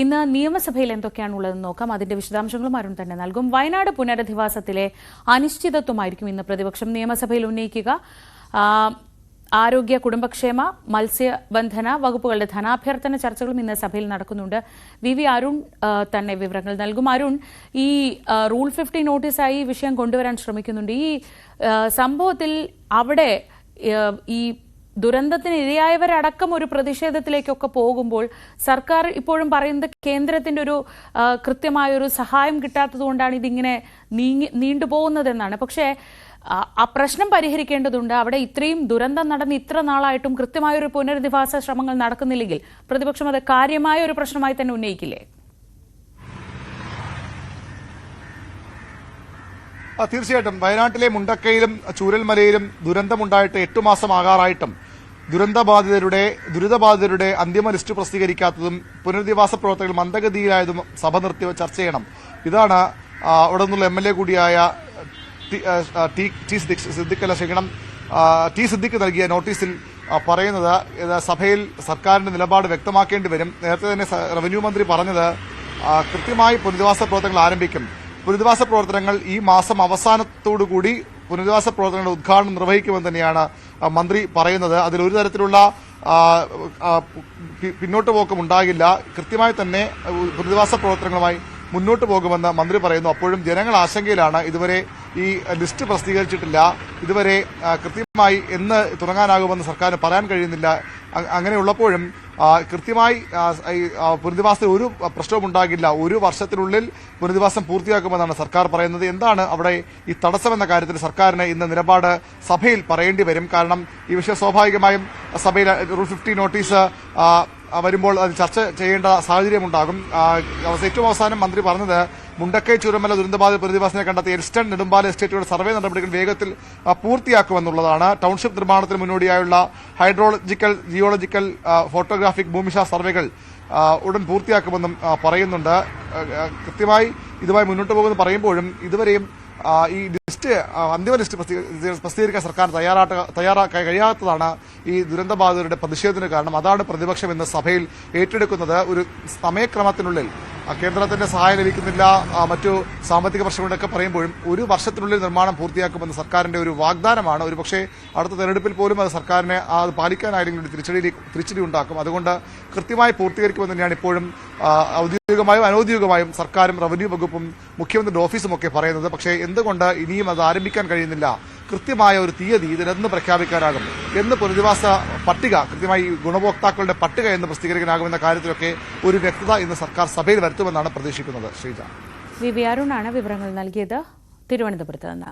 ഇന്ന് നിയമസഭയിൽ എന്തൊക്കെയാണുള്ളതെന്ന് നോക്കാം. അതിന്റെ വിശദാംശങ്ങളും അരുൺ തന്നെ നൽകും. വയനാട് പുനരധിവാസത്തിലെ അനിശ്ചിതത്വമായിരിക്കും ഇന്ന് പ്രതിപക്ഷം നിയമസഭയിൽ ഉന്നയിക്കുക. ആരോഗ്യ, കുടുംബക്ഷേമ, മത്സ്യബന്ധന വകുപ്പുകളുടെ ധനാഭ്യർത്ഥന ചർച്ചകളും ഇന്ന് സഭയിൽ നടക്കുന്നുണ്ട്. വി അരുൺ തന്നെ വിവരങ്ങൾ നൽകും. അരുൺ, ഈ റൂൾ 50 നോട്ടീസായി ഈ വിഷയം കൊണ്ടുവരാൻ ശ്രമിക്കുന്നുണ്ട്. ഈ സംഭവത്തിൽ അവിടെ ഈ ദുരന്തത്തിന് ഇരയായവരടക്കം ഒരു പ്രതിഷേധത്തിലേക്കൊക്കെ പോകുമ്പോൾ സർക്കാർ ഇപ്പോഴും പറയുന്നത് കേന്ദ്രത്തിന്റെ ഒരു കൃത്യമായൊരു സഹായം കിട്ടാത്തതുകൊണ്ടാണ് ഇതിങ്ങനെ നീണ്ടുപോകുന്നതെന്നാണ്. പക്ഷേ ആ പ്രശ്നം പരിഹരിക്കേണ്ടതുണ്ട്. അവിടെ ഇത്രയും ദുരന്തം നടന്ന് ഇത്ര നാളായിട്ടും കൃത്യമായൊരു പുനരധിവാസ ശ്രമങ്ങൾ നടക്കുന്നില്ലെങ്കിൽ പ്രതിപക്ഷം അത് കാര്യമായ ഒരു പ്രശ്നമായി തന്നെ ഉന്നയിക്കില്ലേ? തീർച്ചയായിട്ടും വയനാട്ടിലെ മുണ്ടക്കയിലും ചൂരൽമലയിലും ദുരന്തമുണ്ടായിട്ട് 8 മാസമാകാറായിട്ടും ദുരിതബാധിതരുടെ അന്തിമ ലിസ്റ്റ് പ്രസിദ്ധീകരിക്കാത്തതും പുനരധിവാസ പ്രവർത്തനങ്ങൾ മന്ദഗതിയിലായതും സഭ നിർത്തി ചർച്ച ചെയ്യണം. ഇതാണ് അവിടെ നിന്നുള്ള MLA കൂടിയായ ടി സിദ്ദിഖ് നൽകിയ നോട്ടീസിൽ പറയുന്നത്. സഭയിൽ സർക്കാരിന്റെ നിലപാട് വ്യക്തമാക്കേണ്ടി വരും. നേരത്തെ തന്നെ റവന്യൂ മന്ത്രി പറഞ്ഞത് കൃത്യമായി പുനരധിവാസ പ്രവർത്തനങ്ങൾ ആരംഭിക്കും. പുനരധിവാസ പ്രവർത്തനങ്ങൾ ഈ മാസം അവസാനത്തോടുകൂടി പുനരധിവാസ പ്രവർത്തനങ്ങളുടെ ഉദ്ഘാടനം നിർവഹിക്കുമെന്ന് തന്നെയാണ് മന്ത്രി പറയുന്നത്. അതിൽ ഒരു തരത്തിലുള്ള പിന്നോട്ട് പോക്കും ഉണ്ടാകില്ല. കൃത്യമായി തന്നെ പുനരധിവാസ പ്രവർത്തനങ്ങളുമായി മുന്നോട്ട് പോകുമെന്ന് മന്ത്രി പറയുന്നു. അപ്പോഴും ജനങ്ങൾ ആശങ്കയിലാണ്. ഇതുവരെ ഈ ലിസ്റ്റ് പ്രസിദ്ധീകരിച്ചിട്ടില്ല. ഇതുവരെ കൃത്യമായി എന്ന് തുടങ്ങാനാകുമെന്ന് സർക്കാരിന് പറയാൻ കഴിയുന്നില്ല. അങ്ങനെയുള്ളപ്പോഴും കൃത്യമായി പുനരധിവാസത്തിൽ ഒരു പ്രശ്നവും ഉണ്ടാകില്ല. 1 വർഷത്തിനുള്ളിൽ പുനരധിവാസം പൂർത്തിയാക്കുമെന്നാണ് സർക്കാർ പറയുന്നത്. എന്താണ് അവിടെ ഈ തടസ്സമെന്ന കാര്യത്തിൽ സർക്കാരിന് ഇന്ന് നിലപാട് സഭയിൽ പറയേണ്ടി വരും. കാരണം ഈ വിഷയം സ്വാഭാവികമായും സഭയിൽ റൂൾ 50 നോട്ടീസ് വരുമ്പോൾ അത് ചർച്ച ചെയ്യേണ്ട സാഹചര്യമുണ്ടാകും. ഏറ്റവും അവസാനം മന്ത്രി പറഞ്ഞത് മുണ്ടക്കൈ ചൂരൽമല ദുരന്തബാധിത പുനരധിവാസത്തിനെ കണ്ടെത്തി എൽസ്റ്റൺ നെടുമ്പാല എസ്റ്റേറ്റുകളുടെ സർവേ നടപടികൾ വേഗത്തിൽ പൂർത്തിയാക്കുമെന്നുള്ളതാണ്. ടൌൺഷിപ്പ് നിർമ്മാണത്തിന് മുന്നോടിയായുള്ള ഹൈഡ്രോളജിക്കൽ, ജിയോളജിക്കൽ, ഫോട്ടോഗ്രാഫിക് ഭൂമിശാസ്ത്ര സർവേകൾ ഉടൻ പൂർത്തിയാക്കുമെന്നും പറയുന്നുണ്ട്. കൃത്യമായി ഇതുമായി മുന്നോട്ട് പോകുമെന്ന് പറയുമ്പോഴും ഇതുവരെയും ഈ ലിസ്റ്റ് അന്തിമ ലിസ്റ്റ് പ്രസിദ്ധീകരിക്കാൻ സർക്കാർ തയ്യാറാക്കാൻ കഴിയാത്തതാണ് ഈ ദുരന്തബാധിതരുടെ പ്രതിഷേധത്തിന് കാരണം. അതാണ് പ്രതിപക്ഷം ഇന്ന് സഭയിൽ ഏറ്റെടുക്കുന്നത്. ഒരു സമയക്രമത്തിനുള്ളിൽ കേന്ദ്രത്തിന്റെ സഹായം ലഭിക്കുന്നില്ല, മറ്റു സാമ്പത്തിക പ്രശ്നങ്ങളൊക്കെ പറയുമ്പോഴും 1 വർഷത്തിനുള്ളിൽ നിർമ്മാണം പൂർത്തിയാക്കുമെന്ന് സർക്കാരിന്റെ ഒരു വാഗ്ദാനമാണ്. ഒരുപക്ഷെ അടുത്ത തെരഞ്ഞെടുപ്പിൽ പോലും അത് സർക്കാരിനെ അത് പാലിക്കാനായെങ്കിലും തിരിച്ചടി ഉണ്ടാക്കും. അതുകൊണ്ട് കൃത്യമായി പൂർത്തീകരിക്കുമെന്ന് തന്നെയാണ് ഇപ്പോഴും ഔദ്യോഗികമായും അനൌദ്യോഗികമായും സർക്കാരും റവന്യൂ വകുപ്പും മുഖ്യമന്ത്രിയുടെ ഓഫീസും ഒക്കെ പറയുന്നത്. പക്ഷേ എന്തുകൊണ്ട് ഇനിയും അത് ആരംഭിക്കാൻ കഴിയുന്നില്ല? കൃത്യമായ ഒരു തീയതി ഇതിനെന്ന് പ്രഖ്യാപിക്കാനാകും, എന്ന് പുനരധിവാസ പട്ടിക, കൃത്യമായി ഗുണഭോക്താക്കളുടെ പട്ടിക എന്ന് പ്രസിദ്ധീകരിക്കാനാകുമെന്ന കാര്യത്തിലൊക്കെ ഒരു വ്യക്തത ഇന്ന് സർക്കാർ സഭയിൽ വരുത്തുമെന്നാണ് പ്രതീക്ഷിക്കുന്നത്. ശ്രീജ. വി അരുണാണ് വിവരങ്ങൾ നൽകിയത് തിരുവനന്തപുരത്ത് നിന്ന്.